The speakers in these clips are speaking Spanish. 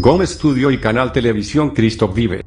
Gómez Studio y Canal Televisión Cristo Vive.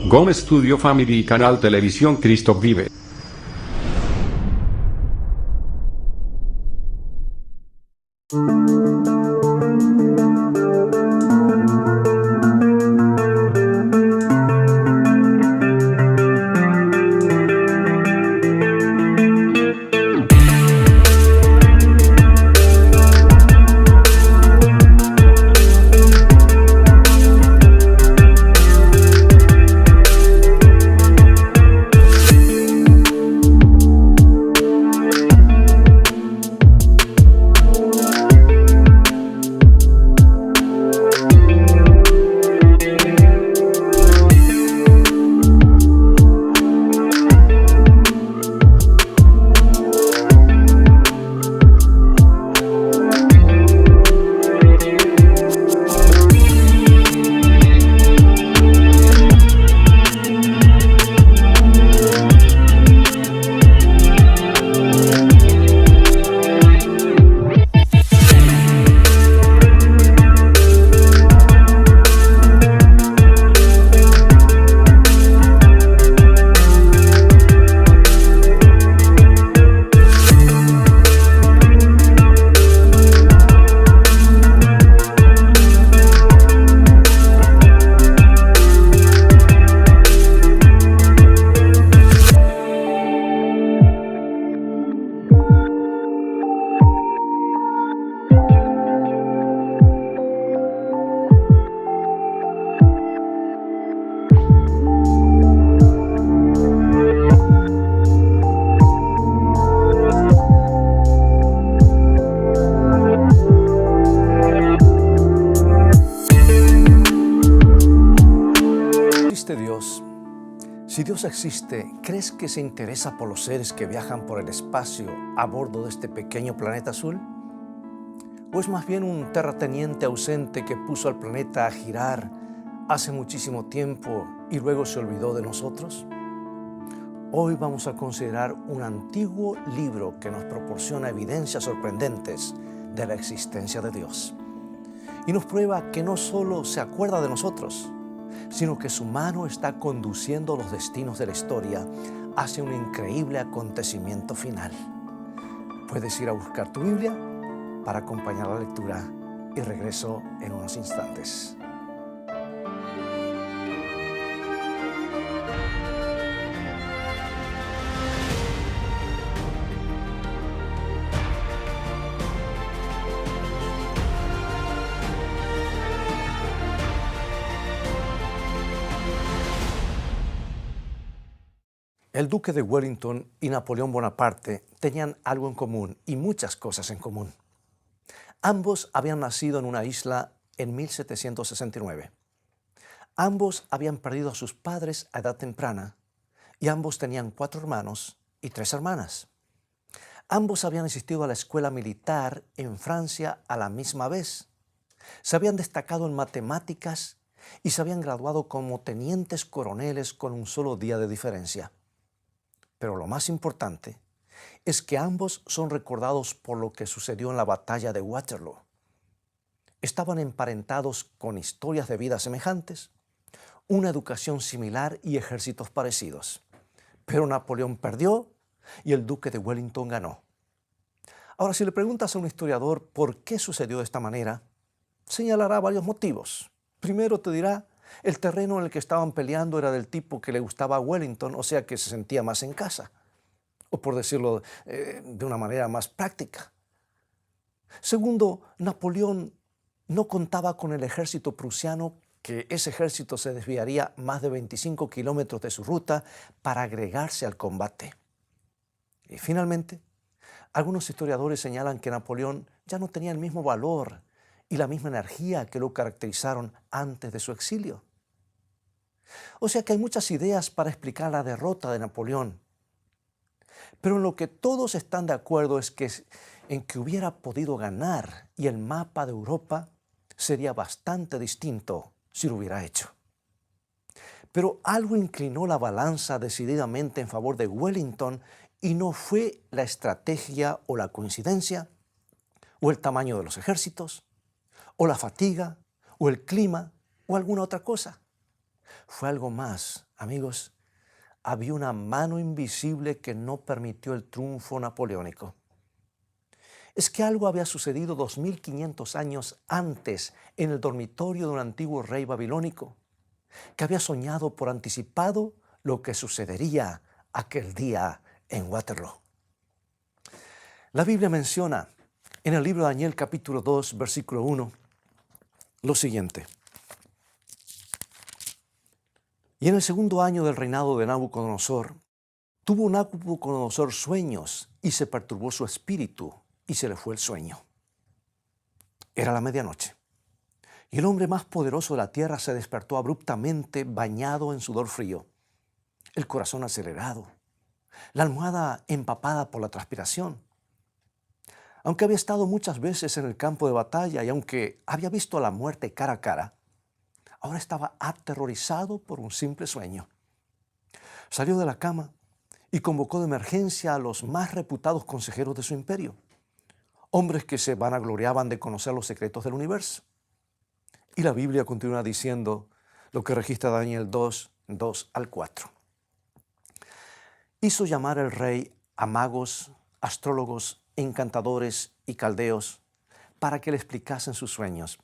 Gómez Studio Family y Canal Televisión Cristo Vive. Dios existe, ¿crees que se interesa por los seres que viajan por el espacio a bordo de este pequeño planeta azul? ¿O es más bien un terrateniente ausente que puso al planeta a girar hace muchísimo tiempo y luego se olvidó de nosotros? Hoy vamos a considerar un antiguo libro que nos proporciona evidencias sorprendentes de la existencia de Dios. Y nos prueba que no solo se acuerda de nosotros, sino que su mano está conduciendo los destinos de la historia hacia un increíble acontecimiento final. Puedes ir a buscar tu Biblia para acompañar la lectura y regreso en unos instantes. El duque de Wellington y Napoleón Bonaparte tenían algo en común y muchas cosas en común. Ambos habían nacido en una isla en 1769. Ambos habían perdido a sus padres a edad temprana y ambos tenían 4 hermanos y 3 hermanas. Ambos habían asistido a la escuela militar en Francia a la misma vez. Se habían destacado en matemáticas y se habían graduado como tenientes coroneles con un solo día de diferencia. Pero lo más importante es que ambos son recordados por lo que sucedió en la batalla de Waterloo. Estaban emparentados con historias de vida semejantes, una educación similar y ejércitos parecidos. Pero Napoleón perdió y el duque de Wellington ganó. Ahora, si le preguntas a un historiador por qué sucedió de esta manera, señalará varios motivos. Primero te dirá, el terreno en el que estaban peleando era del tipo que le gustaba a Wellington, o sea que se sentía más en casa. O por decirlo de una manera más práctica. Segundo, Napoleón no contaba con el ejército prusiano, que ese ejército se desviaría más de 25 kilómetros de su ruta para agregarse al combate. Y finalmente, algunos historiadores señalan que Napoleón ya no tenía el mismo valor y la misma energía que lo caracterizaron antes de su exilio. O sea que hay muchas ideas para explicar la derrota de Napoleón. Pero en lo que todos están de acuerdo es que en que hubiera podido ganar y el mapa de Europa sería bastante distinto si lo hubiera hecho. Pero algo inclinó la balanza decididamente en favor de Wellington y no fue la estrategia o la coincidencia, o el tamaño de los ejércitos, o la fatiga, o el clima, o alguna otra cosa. Fue algo más, amigos. Había una mano invisible que no permitió el triunfo napoleónico. Es que algo había sucedido 2500 años antes en el dormitorio de un antiguo rey babilónico, que había soñado por anticipado lo que sucedería aquel día en Waterloo. La Biblia menciona en el libro de Daniel capítulo 2, versículo 1, lo siguiente. Y en el segundo año del reinado de Nabucodonosor, tuvo Nabucodonosor sueños y se perturbó su espíritu y se le fue el sueño. Era la medianoche. Y el hombre más poderoso de la tierra se despertó abruptamente, bañado en sudor frío, el corazón acelerado, la almohada empapada por la transpiración. Aunque había estado muchas veces en el campo de batalla y aunque había visto a la muerte cara a cara, ahora estaba aterrorizado por un simple sueño. Salió de la cama y convocó de emergencia a los más reputados consejeros de su imperio, hombres que se vanagloriaban de conocer los secretos del universo. Y la Biblia continúa diciendo lo que registra Daniel 2, 2 al 4. Hizo llamar el rey a magos, astrólogos, encantadores y caldeos para que le explicasen sus sueños.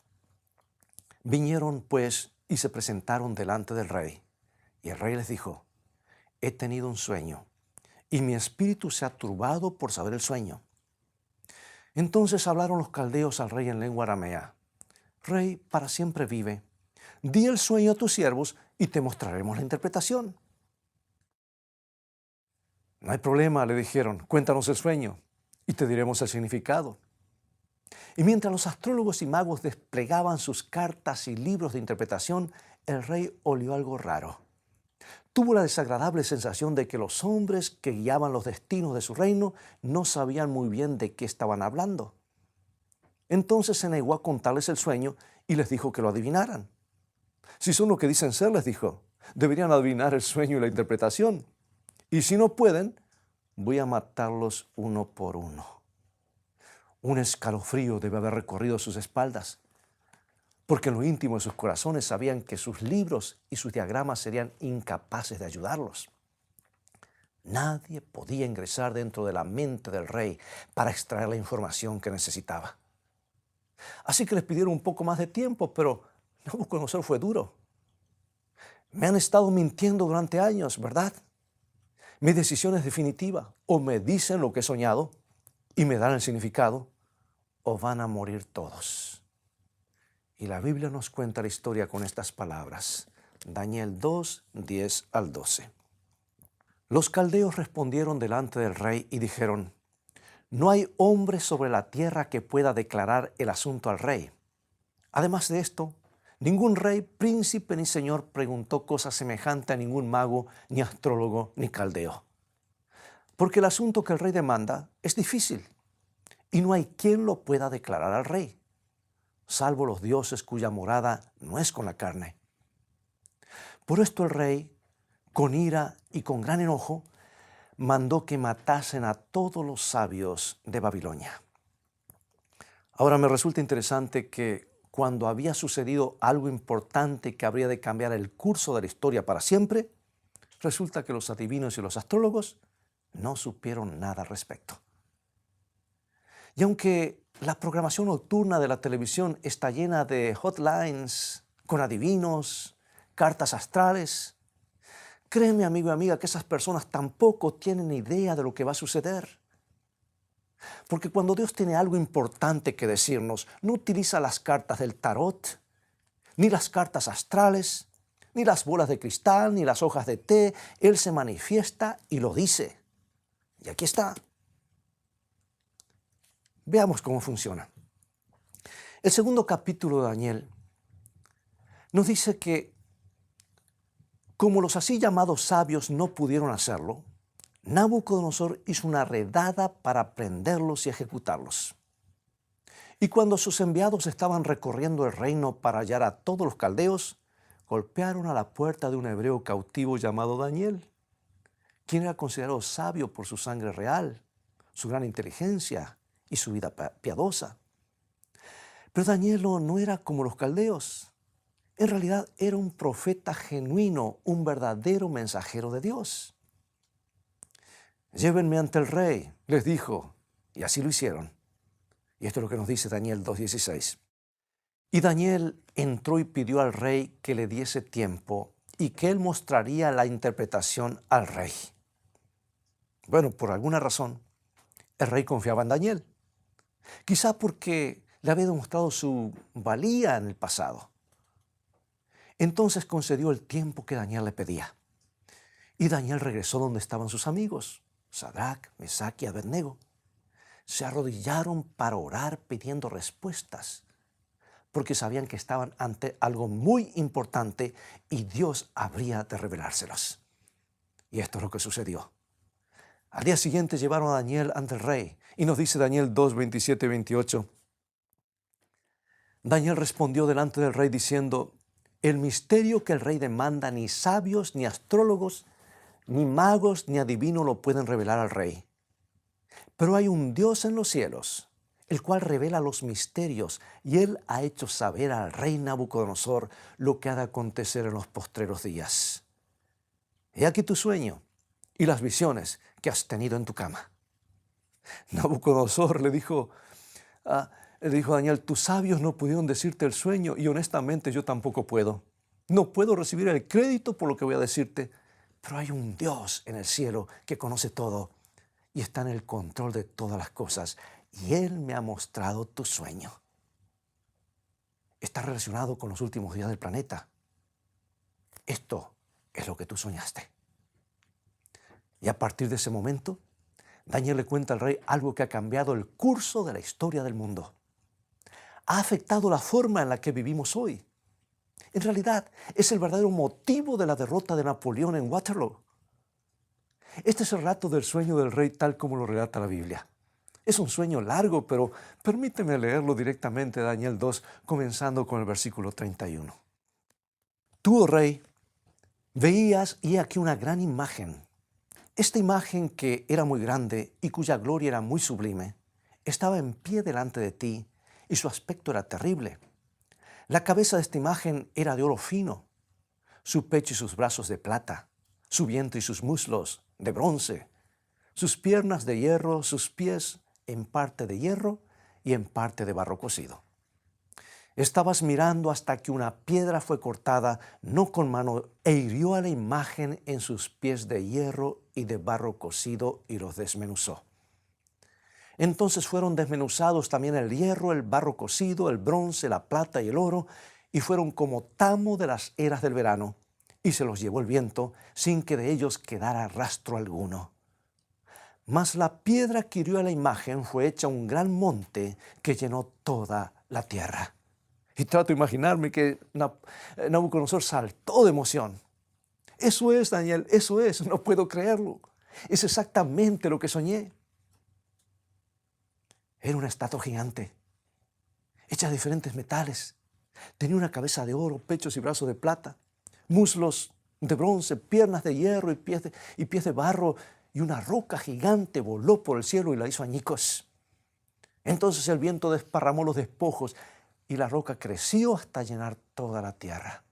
Vinieron, pues, y se presentaron delante del rey. Y el rey les dijo, he tenido un sueño, y mi espíritu se ha turbado por saber el sueño. Entonces hablaron los caldeos al rey en lengua aramea. Rey, para siempre vive. Di el sueño a tus siervos y te mostraremos la interpretación. No hay problema, le dijeron, cuéntanos el sueño y te diremos el significado. Y mientras los astrólogos y magos desplegaban sus cartas y libros de interpretación, el rey olió algo raro. tuvo la desagradable sensación de que los hombres que guiaban los destinos de su reino no sabían muy bien de qué estaban hablando. Entonces se negó a contarles el sueño y les dijo que lo adivinaran. Si son lo que dicen ser, les dijo, deberían adivinar el sueño y la interpretación. Y si no pueden, voy a matarlos uno por uno. Un escalofrío debe haber recorrido sus espaldas, porque en lo íntimo de sus corazones sabían que sus libros y sus diagramas serían incapaces de ayudarlos. Nadie podía ingresar dentro de la mente del rey para extraer la información que necesitaba. Así que les pidieron un poco más de tiempo, pero Nabucodonosor fue duro. Me han estado mintiendo durante años, ¿verdad? Mi decisión es definitiva. O me dicen lo que he soñado y me dan el significado, o van a morir todos. Y la Biblia nos cuenta la historia con estas palabras. Daniel 2, 10 al 12. Los caldeos respondieron delante del rey y dijeron, no hay hombre sobre la tierra que pueda declarar el asunto al rey. Además de esto, ningún rey, príncipe ni señor preguntó cosa semejante a ningún mago, ni astrólogo, ni caldeo. Porque el asunto que el rey demanda es difícil y no hay quien lo pueda declarar al rey, salvo los dioses cuya morada no es con la carne. Por esto el rey, con ira y con gran enojo, mandó que matasen a todos los sabios de Babilonia. Ahora me resulta interesante que cuando había sucedido algo importante que habría de cambiar el curso de la historia para siempre, resulta que los adivinos y los astrólogos no supieron nada al respecto. Y aunque la programación nocturna de la televisión está llena de hotlines con adivinos, cartas astrales, créeme, amigo y amiga, que esas personas tampoco tienen idea de lo que va a suceder. Porque cuando Dios tiene algo importante que decirnos, no utiliza las cartas del tarot, ni las cartas astrales, ni las bolas de cristal, ni las hojas de té. Él se manifiesta y lo dice. Y aquí está. Veamos cómo funciona. El segundo capítulo de Daniel nos dice que como los así llamados sabios no pudieron hacerlo, Nabucodonosor hizo una redada para prenderlos y ejecutarlos. Y cuando sus enviados estaban recorriendo el reino para hallar a todos los caldeos, golpearon a la puerta de un hebreo cautivo llamado Daniel, quien era considerado sabio por su sangre real, su gran inteligencia y su vida piadosa. Pero Daniel no era como los caldeos. En realidad era un profeta genuino, un verdadero mensajero de Dios. Llévenme ante el rey, les dijo, y así lo hicieron. Y esto es lo que nos dice Daniel 2:16. Y Daniel entró y pidió al rey que le diese tiempo y que él mostraría la interpretación al rey. Bueno, por alguna razón, el rey confiaba en Daniel. Quizá porque le había demostrado su valía en el pasado. Entonces concedió el tiempo que Daniel le pedía. Y Daniel regresó donde estaban sus amigos, Sadrac, Mesac y Abednego. Se arrodillaron para orar pidiendo respuestas, porque sabían que estaban ante algo muy importante y Dios habría de revelárselos. Y esto es lo que sucedió. Al día siguiente llevaron a Daniel ante el rey, y nos dice Daniel 2, 27 y 28. Daniel respondió delante del rey diciendo, el misterio que el rey demanda ni sabios, ni astrólogos, ni magos, ni adivinos lo pueden revelar al rey. Pero hay un Dios en los cielos, el cual revela los misterios, y él ha hecho saber al rey Nabucodonosor lo que ha de acontecer en los postreros días. He aquí tu sueño y las visiones que has tenido en tu cama. Nabucodonosor le dijo a Daniel, tus sabios no pudieron decirte el sueño y honestamente yo tampoco puedo. No puedo recibir el crédito por lo que voy a decirte, pero hay un Dios en el cielo que conoce todo y está en el control de todas las cosas y Él me ha mostrado tu sueño. Está relacionado con los últimos días del planeta. Esto es lo que tú soñaste. Y a partir de ese momento, Daniel le cuenta al rey algo que ha cambiado el curso de la historia del mundo. Ha afectado la forma en la que vivimos hoy. En realidad, es el verdadero motivo de la derrota de Napoleón en Waterloo. Este es el relato del sueño del rey tal como lo relata la Biblia. Es un sueño largo, pero permíteme leerlo directamente de Daniel 2, comenzando con el versículo 31. Tú, oh rey, veías y he aquí una gran imagen. Esta imagen, que era muy grande y cuya gloria era muy sublime, estaba en pie delante de ti y su aspecto era terrible. La cabeza de esta imagen era de oro fino, su pecho y sus brazos de plata, su vientre y sus muslos de bronce, sus piernas de hierro, sus pies en parte de hierro y en parte de barro cocido. Estabas mirando hasta que una piedra fue cortada, no con mano, e hirió a la imagen en sus pies de hierro y de barro cocido y los desmenuzó. Entonces fueron desmenuzados también el hierro, el barro cocido, el bronce, la plata y el oro, y fueron como tamo de las eras del verano, y se los llevó el viento, sin que de ellos quedara rastro alguno. Mas la piedra que hirió a la imagen fue hecha un gran monte que llenó toda la tierra. Y trato de imaginarme que Nabucodonosor saltó de emoción. Eso es, Daniel, eso es, no puedo creerlo. Es exactamente lo que soñé. Era una estatua gigante, hecha de diferentes metales. Tenía una cabeza de oro, pechos y brazos de plata, muslos de bronce, piernas de hierro y pies de barro, y una roca gigante voló por el cielo y la hizo añicos. Entonces el viento desparramó los despojos y la roca creció hasta llenar toda la tierra.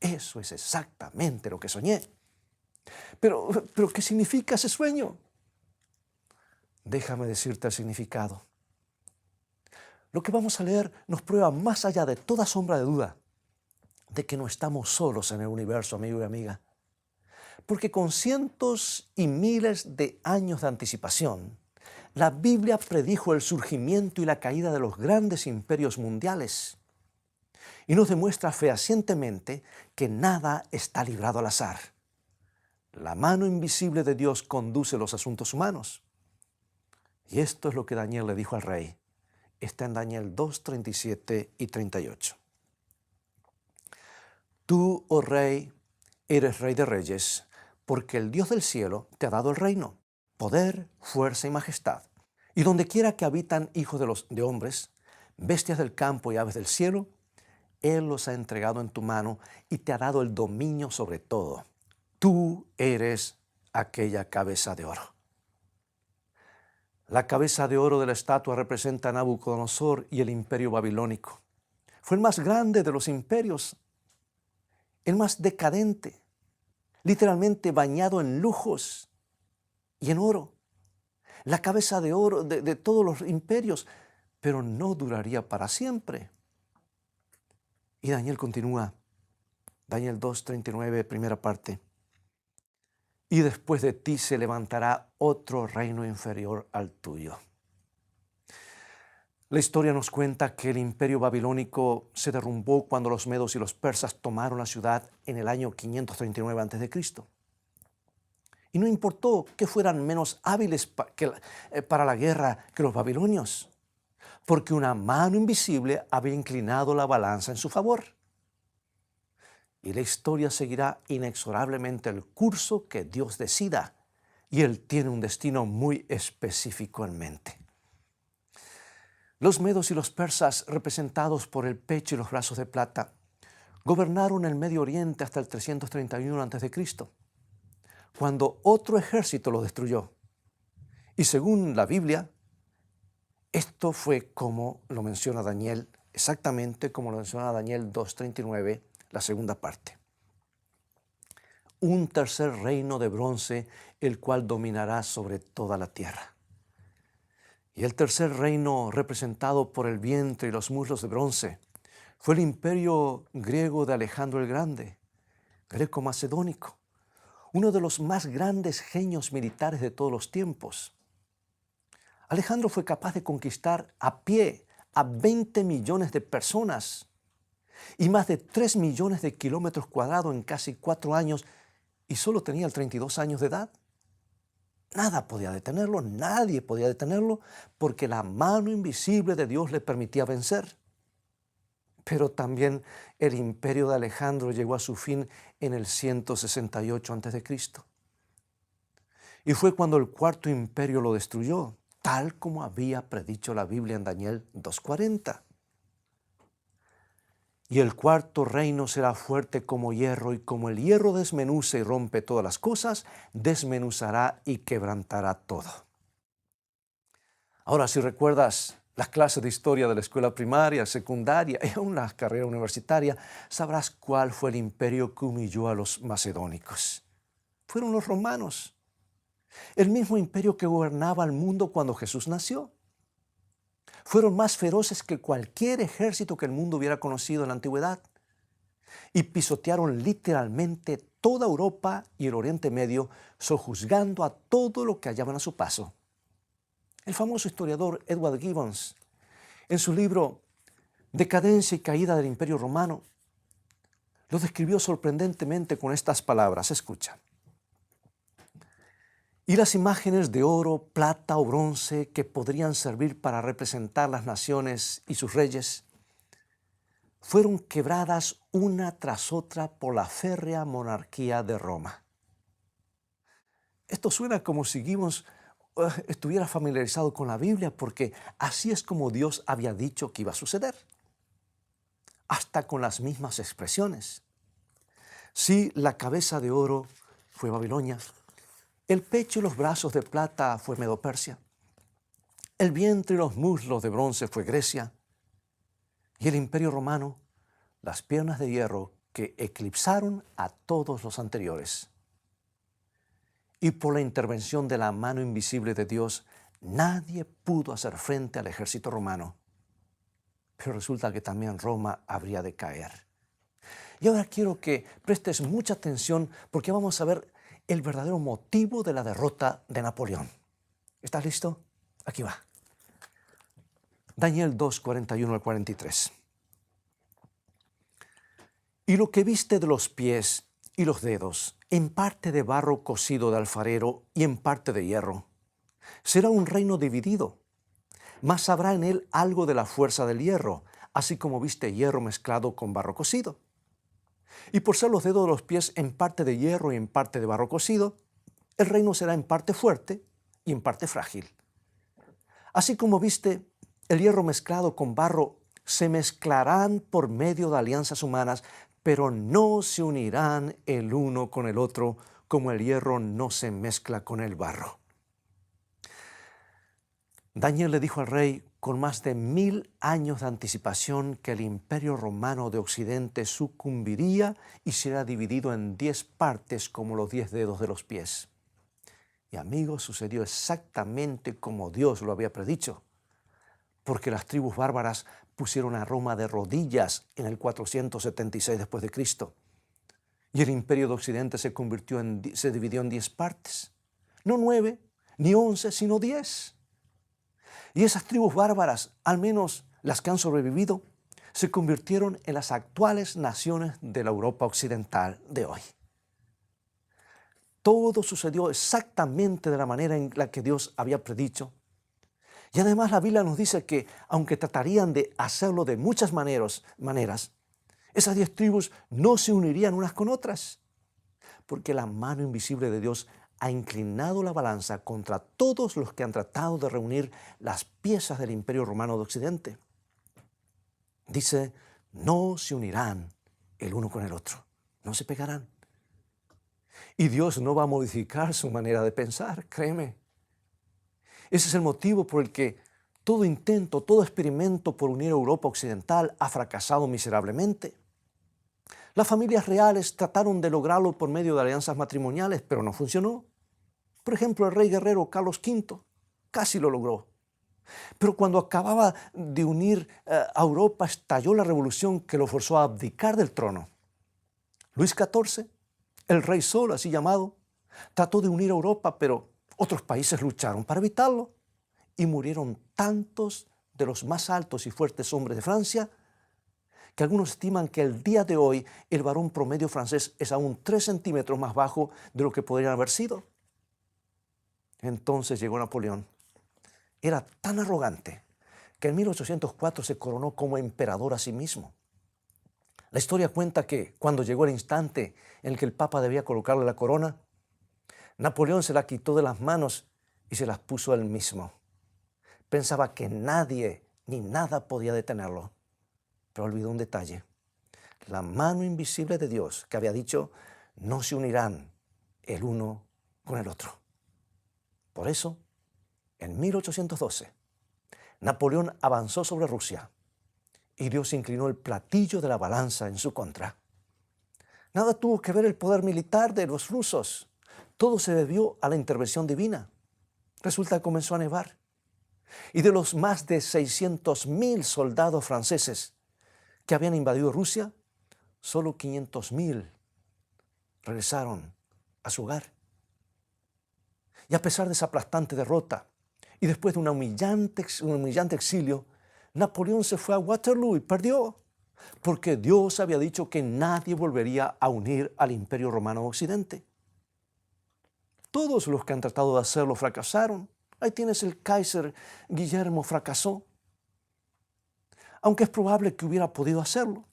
Eso es exactamente lo que soñé. Pero ¿qué significa ese sueño? Déjame decirte el significado. Lo que vamos a leer nos prueba más allá de toda sombra de duda de que no estamos solos en el universo, amigo y amiga. Porque con cientos y miles de años de anticipación, la Biblia predijo el surgimiento y la caída de los grandes imperios mundiales y nos demuestra fehacientemente que nada está librado al azar. La mano invisible de Dios conduce los asuntos humanos. Y esto es lo que Daniel le dijo al rey. Está en Daniel 2, 37 y 38. Tú, oh rey, eres rey de reyes, porque el Dios del cielo te ha dado el reino, poder, fuerza y majestad. Y donde quiera que habitan hijos de hombres, bestias del campo y aves del cielo, Él los ha entregado en tu mano y te ha dado el dominio sobre todo. Tú eres aquella cabeza de oro. La cabeza de oro de la estatua representa a Nabucodonosor y el imperio babilónico. Fue el más grande de los imperios, el más decadente, literalmente bañado en lujos y en oro. La cabeza de oro de todos los imperios, pero no duraría para siempre. Y Daniel continúa, Daniel 2:39, primera parte. Y después de ti se levantará otro reino inferior al tuyo. La historia nos cuenta que el imperio babilónico se derrumbó cuando los medos y los persas tomaron la ciudad en el año 539 a.C. Y no importó que fueran menos hábiles para la guerra que los babilonios, porque una mano invisible había inclinado la balanza en su favor. Y la historia seguirá inexorablemente el curso que Dios decida, y Él tiene un destino muy específico en mente. Los medos y los persas, representados por el pecho y los brazos de plata, gobernaron el Medio Oriente hasta el 331 a.C., cuando otro ejército lo destruyó. Y según la Biblia, esto fue como lo menciona Daniel, exactamente como lo menciona Daniel 2:39, la segunda parte. Un tercer reino de bronce, el cual dominará sobre toda la tierra. Y el tercer reino, representado por el vientre y los muslos de bronce, fue el imperio griego de Alejandro el Grande, greco-macedónico, uno de los más grandes genios militares de todos los tiempos. Alejandro fue capaz de conquistar a pie a 20 millones de personas y más de 3 millones de kilómetros cuadrados en casi 4 años, y solo tenía 32 años de edad. Nada podía detenerlo, nadie podía detenerlo, porque la mano invisible de Dios le permitía vencer. Pero también el imperio de Alejandro llegó a su fin en el 168 a.C. Y fue cuando el cuarto imperio lo destruyó, tal como había predicho la Biblia en Daniel 2:40. Y el cuarto reino será fuerte como hierro, y como el hierro desmenuza y rompe todas las cosas, desmenuzará y quebrantará todo. Ahora, si recuerdas las clases de historia de la escuela primaria, secundaria y aún la carrera universitaria, sabrás cuál fue el imperio que humilló a los macedónicos. Fueron los romanos, el mismo imperio que gobernaba el mundo cuando Jesús nació. Fueron más feroces que cualquier ejército que el mundo hubiera conocido en la antigüedad, y pisotearon literalmente toda Europa y el Oriente Medio, sojuzgando a todo lo que hallaban a su paso. El famoso historiador Edward Gibbon, en su libro Decadencia y caída del Imperio Romano, lo describió sorprendentemente con estas palabras. Escucha. Y las imágenes de oro, plata o bronce que podrían servir para representar las naciones y sus reyes fueron quebradas una tras otra por la férrea monarquía de Roma. Esto suena como si Gibbons estuviera familiarizado con la Biblia, porque así es como Dios había dicho que iba a suceder, hasta con las mismas expresiones. Sí, la cabeza de oro fue Babilonia, el pecho y los brazos de plata fue Medo-Persia, el vientre y los muslos de bronce fue Grecia, y el imperio romano, las piernas de hierro que eclipsaron a todos los anteriores. Y por la intervención de la mano invisible de Dios, nadie pudo hacer frente al ejército romano. Pero resulta que también Roma habría de caer. Y ahora quiero que prestes mucha atención, porque vamos a ver el verdadero motivo de la derrota de Napoleón. ¿Estás listo? Aquí va. Daniel 2, 41 al 43. Y lo que viste de los pies y los dedos, en parte de barro cocido de alfarero y en parte de hierro, será un reino dividido, mas habrá en él algo de la fuerza del hierro, así como viste hierro mezclado con barro cocido. Y por ser los dedos de los pies en parte de hierro y en parte de barro cocido, el reino será en parte fuerte y en parte frágil. Así como viste el hierro mezclado con barro, se mezclarán por medio de alianzas humanas, pero no se unirán el uno con el otro, como el hierro no se mezcla con el barro. Daniel le dijo al rey con más de 1000 años de anticipación que el imperio romano de Occidente sucumbiría y será dividido en 10 partes como los 10 dedos de los pies. Y amigos, sucedió exactamente como Dios lo había predicho, porque las tribus bárbaras pusieron a Roma de rodillas en el 476 después de Cristo. Y el imperio de Occidente se dividió en 10 partes. No 9, ni 11, sino 10. Y esas tribus bárbaras, al menos las que han sobrevivido, se convirtieron en las actuales naciones de la Europa occidental de hoy. Todo sucedió exactamente de la manera en la que Dios había predicho. Y además la Biblia nos dice que, aunque tratarían de hacerlo de muchas maneras, esas 10 tribus no se unirían unas con otras, porque la mano invisible de Dios ha inclinado la balanza contra todos los que han tratado de reunir las piezas del Imperio Romano de Occidente. Dice, no se unirán el uno con el otro, no se pegarán. Y Dios no va a modificar su manera de pensar, créeme. Ese es el motivo por el que todo intento, todo experimento por unir a Europa Occidental ha fracasado miserablemente. Las familias reales trataron de lograrlo por medio de alianzas matrimoniales, pero no funcionó. Por ejemplo, el rey guerrero Carlos V casi lo logró. Pero cuando acababa de unir a Europa, estalló la revolución que lo forzó a abdicar del trono. Luis XIV, el rey Sol, así llamado, trató de unir a Europa, pero otros países lucharon para evitarlo. Y murieron tantos de los más altos y fuertes hombres de Francia, que algunos estiman que el día de hoy el varón promedio francés es aún 3 centímetros más bajo de lo que podrían haber sido. Entonces llegó Napoleón. Era tan arrogante que en 1804 se coronó como emperador a sí mismo. La historia cuenta que cuando llegó el instante en el que el Papa debía colocarle la corona, Napoleón se la quitó de las manos y se las puso él mismo. Pensaba que nadie ni nada podía detenerlo, pero olvidó un detalle. La mano invisible de Dios que había dicho, no se unirán el uno con el otro. Por eso, en 1812, Napoleón avanzó sobre Rusia y Dios inclinó el platillo de la balanza en su contra. Nada tuvo que ver el poder militar de los rusos. Todo se debió a la intervención divina. Resulta que comenzó a nevar. Y de los más de 600.000 soldados franceses que habían invadido Rusia, solo 500.000 regresaron a su hogar. Y a pesar de esa aplastante derrota, y después de un humillante exilio, Napoleón se fue a Waterloo y perdió, porque Dios había dicho que nadie volvería a unir al Imperio Romano de Occidente. Todos los que han tratado de hacerlo fracasaron. Ahí tienes el Kaiser Guillermo, fracasó, aunque es probable que hubiera podido hacerlo.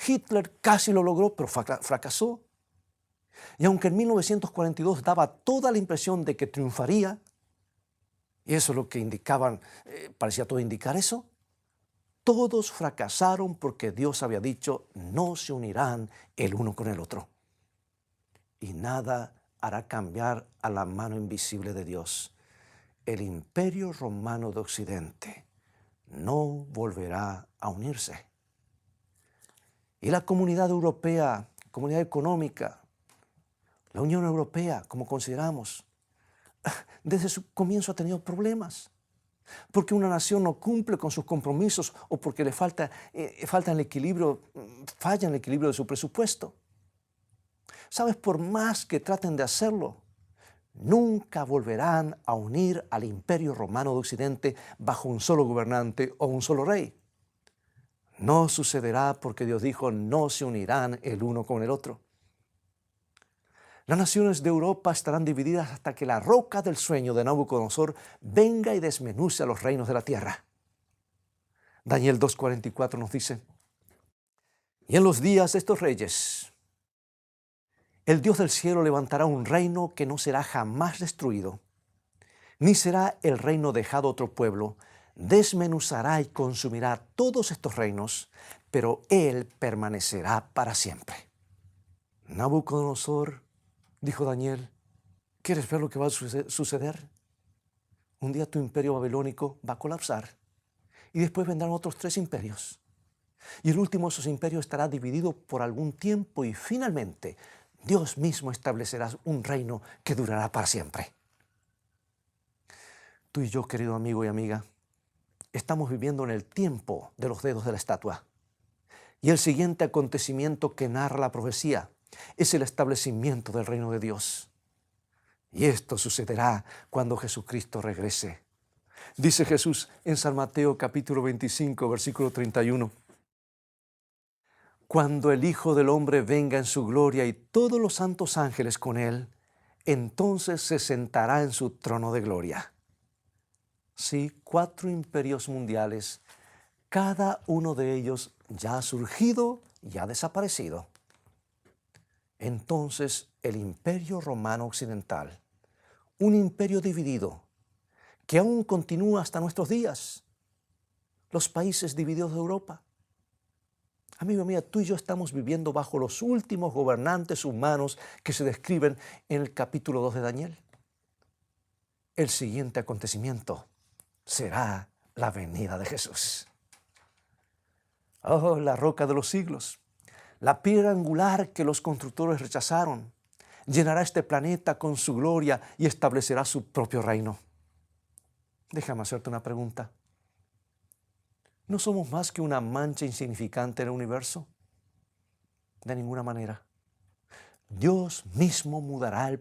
Hitler casi lo logró, pero fracasó. Y aunque en 1942 daba toda la impresión de que triunfaría, y eso es lo que indicaban, parecía todo indicar eso, todos fracasaron porque Dios había dicho, no se unirán el uno con el otro. Y nada hará cambiar a la mano invisible de Dios. El Imperio Romano de Occidente no volverá a unirse. Y la comunidad europea, comunidad económica, la Unión Europea, como consideramos, desde su comienzo ha tenido problemas. Porque una nación no cumple con sus compromisos o porque le falla el equilibrio de su presupuesto. ¿Sabes? Por más que traten de hacerlo, nunca volverán a unir al Imperio Romano de Occidente bajo un solo gobernante o un solo rey. No sucederá porque Dios dijo, no se unirán el uno con el otro. Las naciones de Europa estarán divididas hasta que la roca del sueño de Nabucodonosor venga y desmenuce a los reinos de la tierra. Daniel 2:44 nos dice, y en los días de estos reyes, el Dios del cielo levantará un reino que no será jamás destruido, ni será el reino dejado a otro pueblo, desmenuzará y consumirá todos estos reinos, pero él permanecerá para siempre. Nabucodonosor, dijo Daniel, ¿quieres ver lo que va a suceder? Un día tu imperio babilónico va a colapsar y después vendrán otros 3 imperios. Y el último de esos imperios estará dividido por algún tiempo y finalmente Dios mismo establecerá un reino que durará para siempre. Tú y yo, querido amigo y amiga, estamos viviendo en el tiempo de los dedos de la estatua. Y el siguiente acontecimiento que narra la profecía es el establecimiento del reino de Dios. Y esto sucederá cuando Jesucristo regrese. Dice Jesús en San Mateo capítulo 25, versículo 31. Cuando el Hijo del Hombre venga en su gloria y todos los santos ángeles con él, entonces se sentará en su trono de gloria. Sí, 4 imperios mundiales, cada uno de ellos ya ha surgido y ha desaparecido. Entonces el Imperio Romano Occidental, un imperio dividido, que aún continúa hasta nuestros días, los países divididos de Europa. Amigo mío, tú y yo estamos viviendo bajo los últimos gobernantes humanos que se describen en el capítulo 2 de Daniel. El siguiente acontecimiento será la venida de Jesús. Oh, la roca de los siglos, la piedra angular que los constructores rechazaron, llenará este planeta con su gloria y establecerá su propio reino. Déjame hacerte una pregunta. ¿No somos más que una mancha insignificante en el universo? De ninguna manera. Dios mismo mudará al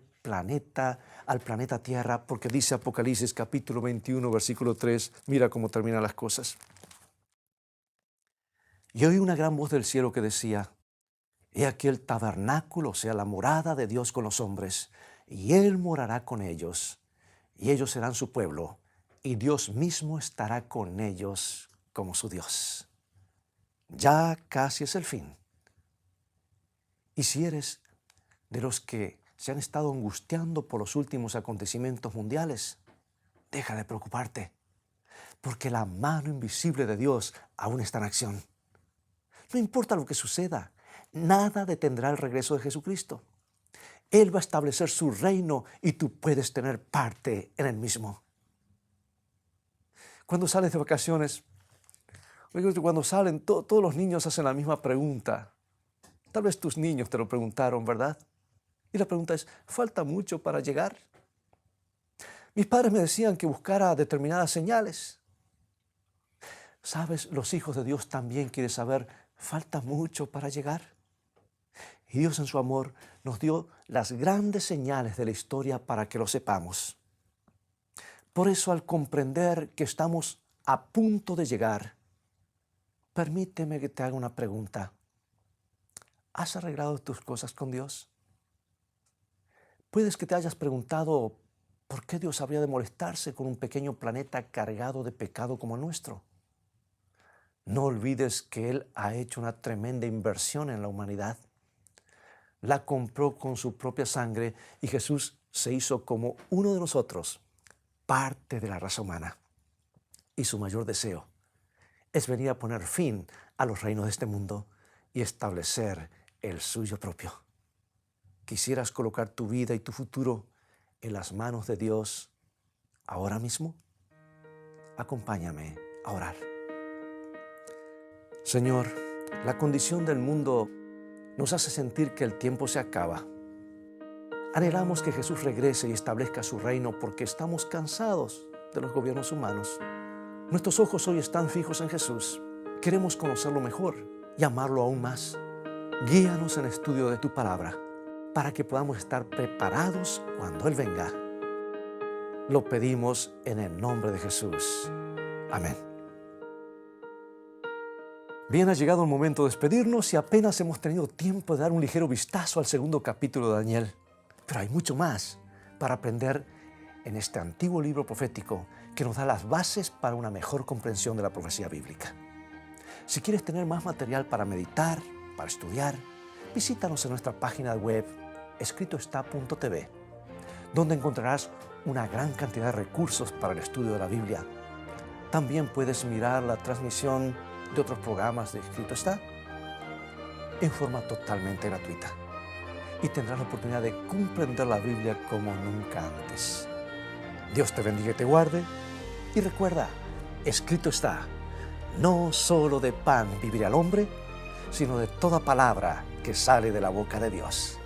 planeta Tierra, porque dice Apocalipsis capítulo 21, versículo 3, mira cómo terminan las cosas. Y oí una gran voz del cielo que decía, he aquí el tabernáculo, o sea, la morada de Dios con los hombres, y Él morará con ellos, y ellos serán su pueblo, y Dios mismo estará con ellos como su Dios. Ya casi es el fin. Y si eres de los que se han estado angustiando por los últimos acontecimientos mundiales, deja de preocuparte, porque la mano invisible de Dios aún está en acción. No importa lo que suceda, nada detendrá el regreso de Jesucristo. Él va a establecer su reino y tú puedes tener parte en el mismo. Cuando sales de vacaciones, cuando salen, todos los niños hacen la misma pregunta. Tal vez tus niños te lo preguntaron, ¿verdad? Y la pregunta es, ¿falta mucho para llegar? Mis padres me decían que buscara determinadas señales. ¿Sabes? Los hijos de Dios también quieren saber, ¿falta mucho para llegar? Y Dios en su amor nos dio las grandes señales de la historia para que lo sepamos. Por eso, al comprender que estamos a punto de llegar, permíteme que te haga una pregunta. ¿Has arreglado tus cosas con Dios? Puedes que te hayas preguntado por qué Dios habría de molestarse con un pequeño planeta cargado de pecado como el nuestro. No olvides que Él ha hecho una tremenda inversión en la humanidad. La compró con su propia sangre y Jesús se hizo como uno de nosotros, parte de la raza humana. Y su mayor deseo es venir a poner fin a los reinos de este mundo y establecer el suyo propio. ¿Quisieras colocar tu vida y tu futuro en las manos de Dios ahora mismo? Acompáñame a orar. Señor, la condición del mundo nos hace sentir que el tiempo se acaba. Anhelamos que Jesús regrese y establezca su reino porque estamos cansados de los gobiernos humanos. Nuestros ojos hoy están fijos en Jesús. Queremos conocerlo mejor y amarlo aún más. Guíanos en el estudio de tu palabra para que podamos estar preparados cuando Él venga. Lo pedimos en el nombre de Jesús. Amén. Bien, ha llegado el momento de despedirnos y apenas hemos tenido tiempo de dar un ligero vistazo al segundo capítulo de Daniel. Pero hay mucho más para aprender en este antiguo libro profético que nos da las bases para una mejor comprensión de la profecía bíblica. Si quieres tener más material para meditar, para estudiar, visítanos en nuestra página web escritoestá.tv, donde encontrarás una gran cantidad de recursos para el estudio de la Biblia. También puedes mirar la transmisión de otros programas de Escrito Está en forma totalmente gratuita y tendrás la oportunidad de comprender la Biblia como nunca antes. Dios te bendiga y te guarde y recuerda, escrito está, no solo de pan vivirá el hombre, sino de toda palabra que sale de la boca de Dios.